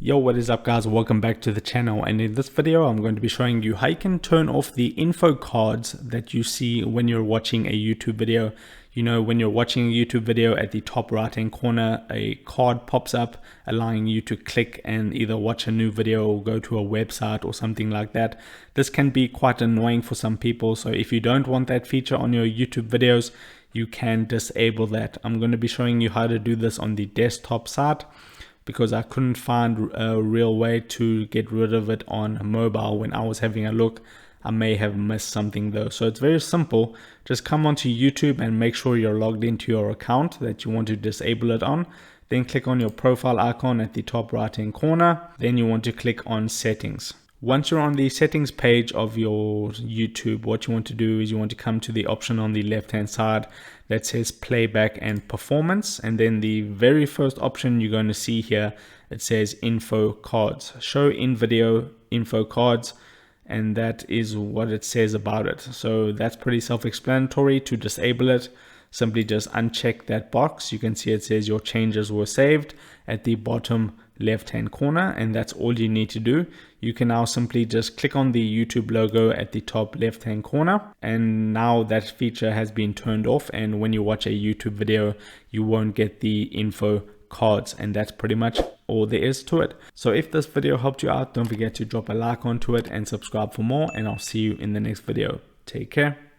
Yo, what is up guys, welcome back to the channel, and in this video I'm going to be showing you how you can turn off the info cards that you see when you're watching a YouTube video. You know, when you're watching a YouTube video, at the top right hand corner a card pops up allowing you to click and either watch a new video or go to a website or something like that. This can be quite annoying for some people, so if you don't want that feature on your YouTube videos, you can disable that. I'm going to be showing you how to do this on the desktop side, because I couldn't find a real way to get rid of it on mobile. When I was having a look, I may have missed something though. So it's very simple. Just come onto YouTube and make sure you're logged into your account that you want to disable it on. Then click on your profile icon at the top right hand corner. Then you want to click on settings. Once you're on the settings page of your YouTube, what you want to do is you want to come to the option on the left hand side that says playback and performance, and then the very first option you're going to see here, it says info cards, show in video info cards, and that is what it says about it. So that's pretty self-explanatory. To disable it, simply just uncheck that box. You can see it says your changes were saved at the bottom left hand corner, and that's all you need to do. You can now simply just click on the YouTube logo at the top left hand corner, and now that feature has been turned off, and when you watch a YouTube video you won't get the info cards, and that's pretty much all there is to it. So if this video helped you out, don't forget to drop a like onto it and subscribe for more, and I'll see you in the next video. Take care.